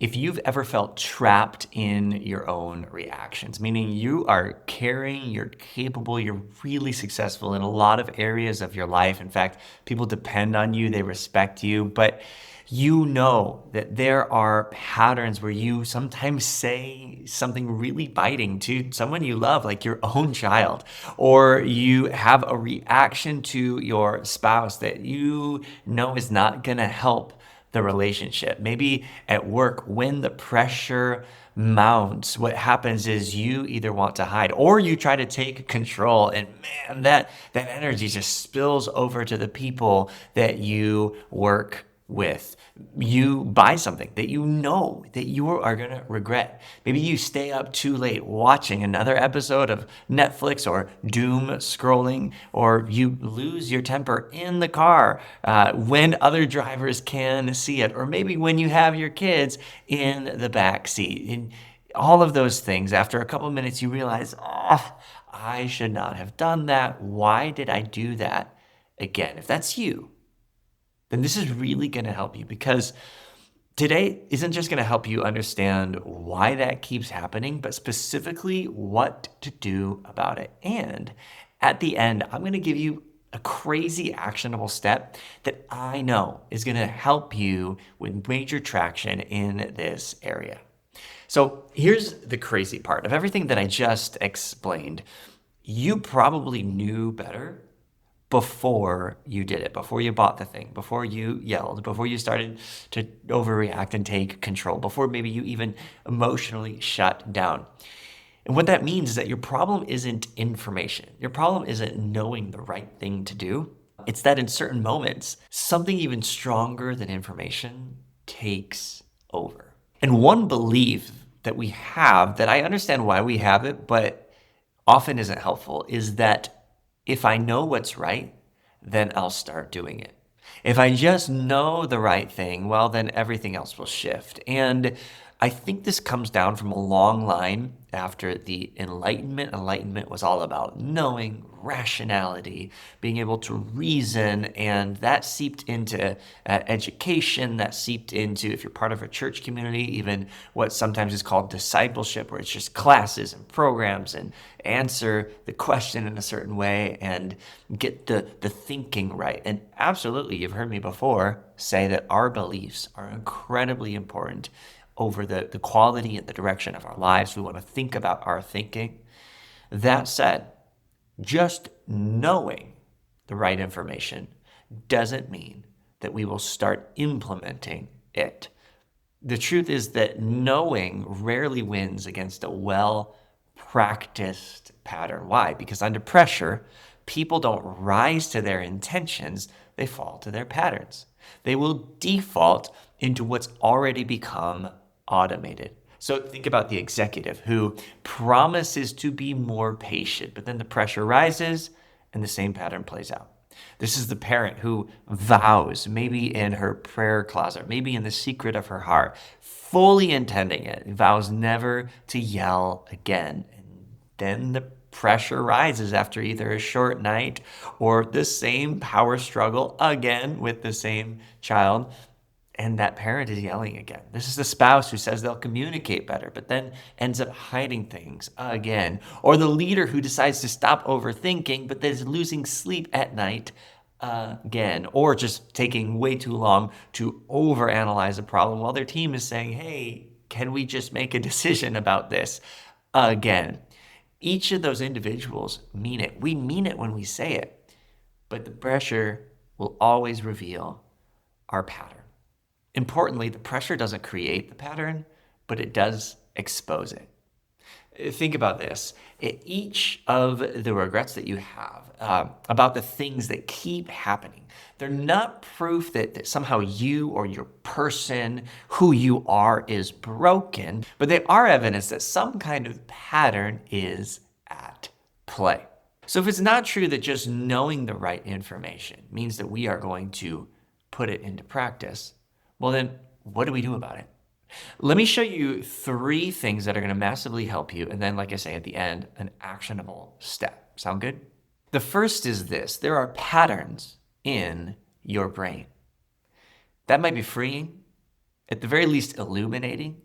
If you've ever felt trapped in your own reactions, meaning you are caring, you're capable, you're really successful in a lot of areas of your life. In fact, people depend on you, they respect you, but you know that there are patterns where you sometimes say something really biting to someone you love, like your own child, or you have a reaction to your spouse that you know is not going to help the relationship. Maybe at work, when the pressure mounts, what happens is you either want to hide or you try to take control. And man, that energy just spills over to the people that you work with. You buy something that you know that you are going to regret. Maybe you stay up too late watching another episode of Netflix or doom scrolling, or you lose your temper in the car when other drivers can see it, or maybe when you have your kids in the back seat. And all of those things, after a couple of minutes, you realize, oh, I should not have done that. Why did I do that again? If that's you, then this is really going to help you, because today isn't just going to help you understand why that keeps happening, but specifically what to do about it. And at the end, I'm going to give you a crazy actionable step that I know is going to help you with major traction in this area. So here's the crazy part of everything that I just explained. You probably knew better before you did it, before you bought the thing, before you yelled, before you started to overreact and take control, before maybe you even emotionally shut down. And what that means is that your problem isn't information. Your problem isn't knowing the right thing to do. It's that in certain moments, something even stronger than information takes over. And one belief that we have, that I understand why we have it, but often isn't helpful, is that if I know what's right, then I'll start doing it. If I just know the right thing, well, then everything else will shift. And I think this comes down from a long line after the Enlightenment. Enlightenment was all about knowing, rationality, being able to reason, and that seeped into education, that seeped into, if you're part of a church community, even what sometimes is called discipleship, where it's just classes and programs and answer the question in a certain way and get the thinking right. And absolutely, you've heard me before say that our beliefs are incredibly important over the quality and the direction of our lives. We want to think about our thinking. That said, just knowing the right information doesn't mean that we will start implementing it. The truth is that knowing rarely wins against a well-practiced pattern. Why? Because under pressure, people don't rise to their intentions, they fall to their patterns. They will default into what's already become automated. So think about the executive who promises to be more patient, but then the pressure rises and the same pattern plays out. This is the parent who vows, maybe in her prayer closet, maybe in the secret of her heart, fully intending it, vows never to yell again. And then the pressure rises after either a short night or the same power struggle again with the same child. And that parent is yelling again. This is the spouse who says they'll communicate better, but then ends up hiding things again. Or the leader who decides to stop overthinking, but then is losing sleep at night again. Or just taking way too long to overanalyze a problem while their team is saying, hey, can we just make a decision about this again? Each of those individuals mean it. We mean it when we say it, but the pressure will always reveal our pattern. Importantly, the pressure doesn't create the pattern, but it does expose it. Think about this. Each of the regrets that you have about the things that keep happening, they're not proof that somehow you or your person, who you are, is broken, but they are evidence that some kind of pattern is at play. So if it's not true that just knowing the right information means that we are going to put it into practice, well, then what do we do about it? Let me show you 3 things that are going to massively help you. And then, like I say, at the end, an actionable step. Sound good? The first is this. There are patterns in your brain. That might be freeing. at the very least illuminating,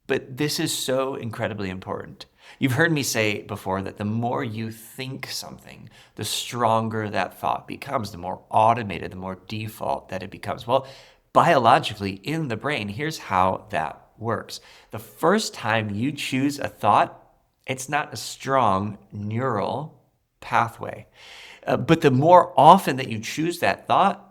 but this is so incredibly important. You've heard me say before that the more you think something, the stronger that thought becomes, the more automated, the more default that it becomes. Well, biologically in the brain, here's how that works. The first time you choose a thought, it's not a strong neural pathway. But the more often that you choose that thought,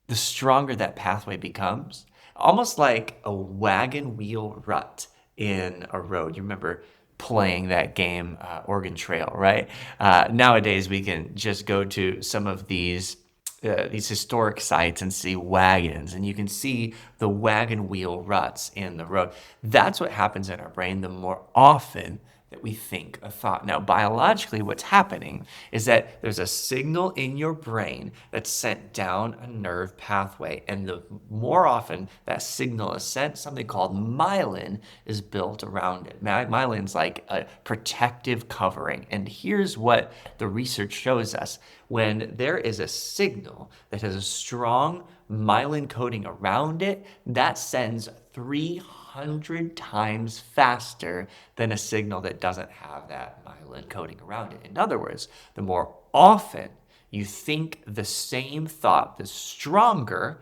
the stronger that pathway becomes. Almost like a wagon wheel rut in a road. You remember playing that game, Oregon Trail, right? Nowadays, we can just go to some of these historic sites and see wagons, and you can see the wagon wheel ruts in the road. That's what happens in our brain the more often that we think a thought. Now, biologically, what's happening is that there's a signal in your brain that's sent down a nerve pathway. And the more often that signal is sent, something called myelin is built around it. Myelin's like a protective covering. And here's what the research shows us. When there is a signal that has a strong myelin coating around it, that sends 300 times faster than a signal that doesn't have that myelin coating around it. In other words, the more often you think the same thought, the stronger,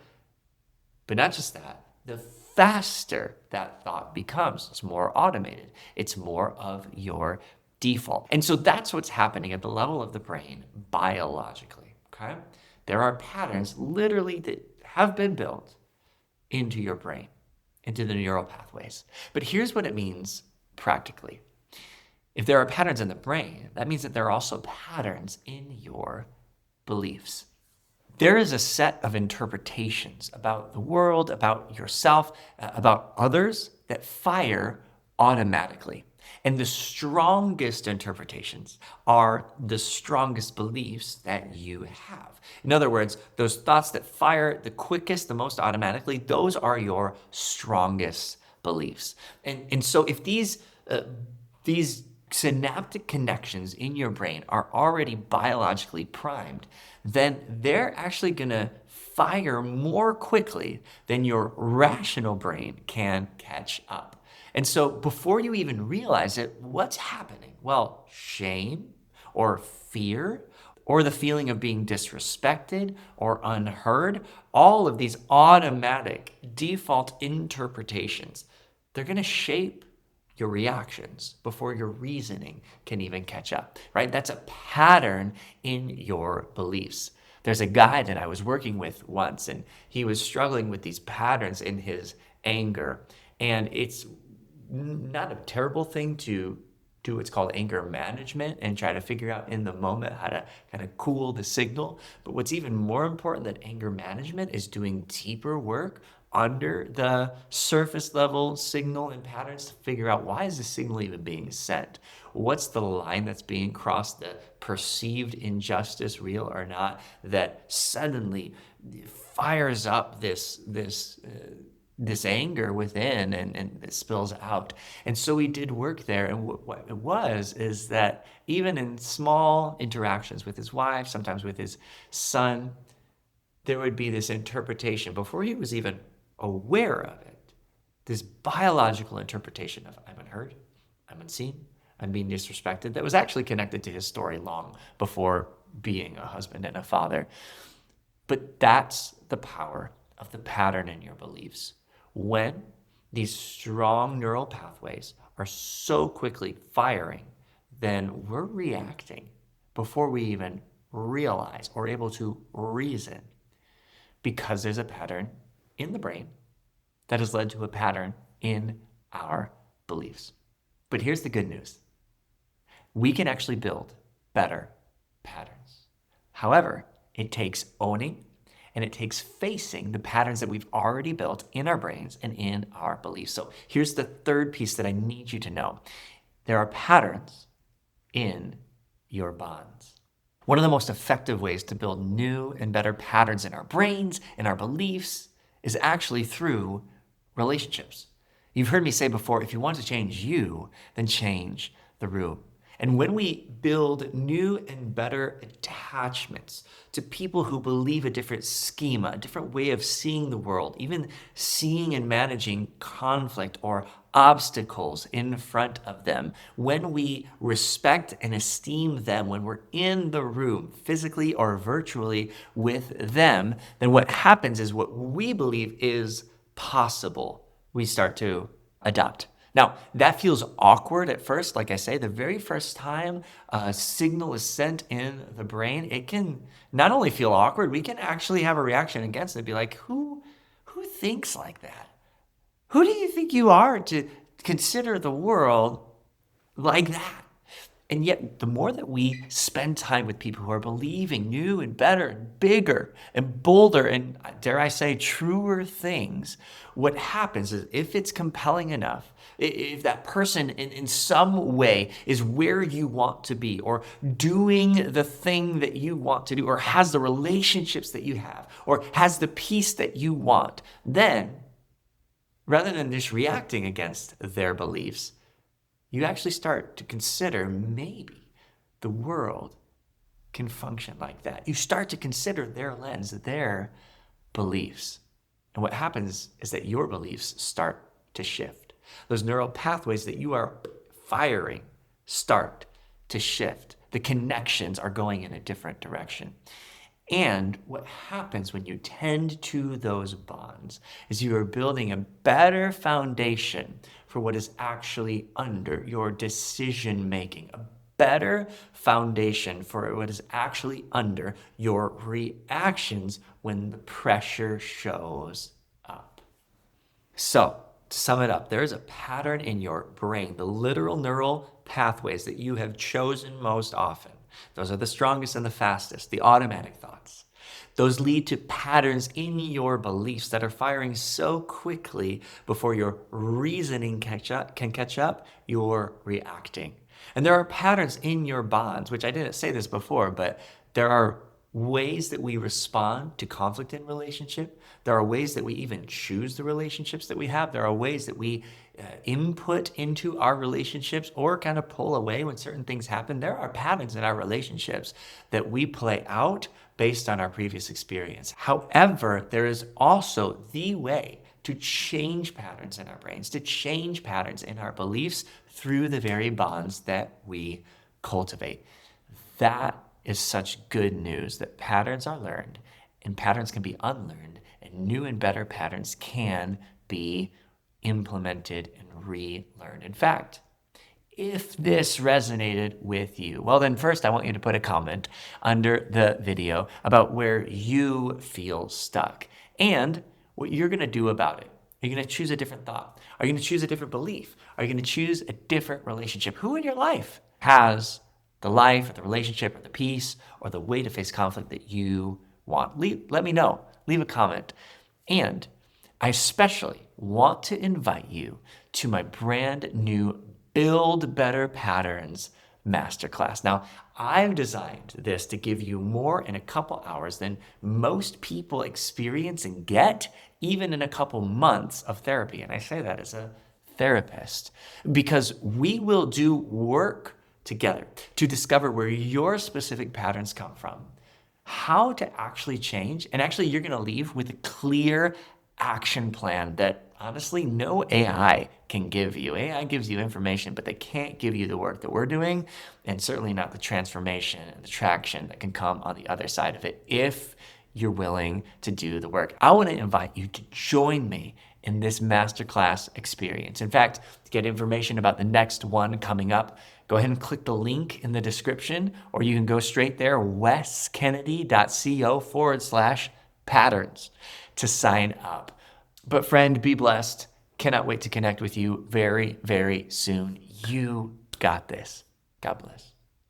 but not just that, the faster that thought becomes. It's more automated. It's more of your default. And so that's what's happening at the level of the brain biologically, okay? There are patterns literally that have been built into your brain, into the neural pathways. But here's what it means practically. If there are patterns in the brain, that means that there are also patterns in your beliefs. There is a set of interpretations about the world, about yourself, about others that fire automatically. And the strongest interpretations are the strongest beliefs that you have. In other words, those thoughts that fire the quickest, the most automatically, those are your strongest beliefs. And so if these synaptic connections in your brain are already biologically primed, then they're actually going to fire more quickly than your rational brain can catch up. And so before you even realize it, what's happening? Well, shame or fear or the feeling of being disrespected or unheard, all of these automatic default interpretations, they're going to shape your reactions before your reasoning can even catch up, right? That's a pattern in your beliefs. There's a guy that I was working with once, and he was struggling with these patterns in his anger. And it's not a terrible thing to do what's called anger management and try to figure out in the moment how to kind of cool the signal. But what's even more important than anger management is doing deeper work under the surface level signal and patterns to figure out, why is the signal even being sent? What's the line that's being crossed, the perceived injustice, real or not, that suddenly fires up this anger within and it spills out. And so we did work there. And what it was is that even in small interactions with his wife, sometimes with his son, there would be this interpretation before he was even aware of it, this biological interpretation of, I'm unheard, I'm unseen, I'm being disrespected, that was actually connected to his story long before being a husband and a father. But that's the power of the pattern in your beliefs. When these strong neural pathways are so quickly firing, then we're reacting before we even realize or able to reason, because there's a pattern in the brain that has led to a pattern in our beliefs. But here's the good news. We can actually build better patterns. However, it takes owning and it takes facing the patterns that we've already built in our brains and in our beliefs. So here's the third piece that I need you to know. There are patterns in your bonds. One of the most effective ways to build new and better patterns in our brains and our beliefs is actually through relationships. You've heard me say before, if you want to change you, then change the room. And when we build new and better attachments to people who believe a different schema, a different way of seeing the world, even seeing and managing conflict or obstacles in front of them, when we respect and esteem them, when we're in the room, physically or virtually with them, then what happens is what we believe is possible, we start to adopt. Now, that feels awkward at first. Like I say, the very first time a signal is sent in the brain, it can not only feel awkward, we can actually have a reaction against it. Be like, who thinks like that? Who do you think you are to consider the world like that? And yet, the more that we spend time with people who are believing new and better and bigger and bolder and, dare I say, truer things, what happens is if it's compelling enough, if that person in some way is where you want to be or doing the thing that you want to do or has the relationships that you have or has the peace that you want, then rather than just reacting against their beliefs, you actually start to consider maybe the world can function like that. You start to consider their lens, their beliefs. And what happens is that your beliefs start to shift. Those neural pathways that you are firing start to shift. The connections are going in a different direction. And what happens when you tend to those bonds is you are building a better foundation for what is actually under your decision making, a better foundation for what is actually under your reactions when the pressure shows up. So, to sum it up, there is a pattern in your brain, the literal neural pathways that you have chosen most often. Those are the strongest and the fastest, the automatic thoughts. Those lead to patterns in your beliefs that are firing so quickly before your reasoning can catch up, you're reacting. And there are patterns in your bonds, which I didn't say this before, but there are ways that we respond to conflict in relationship. There are ways that we even choose the relationships that we have. There are ways that we input into our relationships or kind of pull away when certain things happen. There are patterns in our relationships that we play out based on our previous experience. However, there is also the way to change patterns in our brains, to change patterns in our beliefs through the very bonds that we cultivate. That is such good news that patterns are learned and patterns can be unlearned and new and better patterns can be implemented and relearned. In fact, if this resonated with you, well, then first I want you to put a comment under the video about where you feel stuck and what you're going to do about it. Are you going to choose a different thought? Are you going to choose a different belief? Are you going to choose a different relationship? Who in your life has the life or the relationship or the peace or the way to face conflict that you want? Let me know. Leave a comment. And I especially want to invite you to my brand new Build Better Patterns Masterclass. Now, I've designed this to give you more in a couple hours than most people experience and get even in a couple months of therapy. And I say that as a therapist because we will do work together to discover where your specific patterns come from, how to actually change, and actually you're going to leave with a clear action plan that honestly no AI can give you. AI gives you information, but they can't give you the work that we're doing, and certainly not the transformation and the traction that can come on the other side of it if you're willing to do the work. I want to invite you to join me in this masterclass experience. In fact, to get information about the next one coming up, go ahead and click the link in the description, or you can go straight there, weskennedy.co/patterns to sign up. But friend, be blessed. Cannot wait to connect with you very, very soon. You got this. God bless.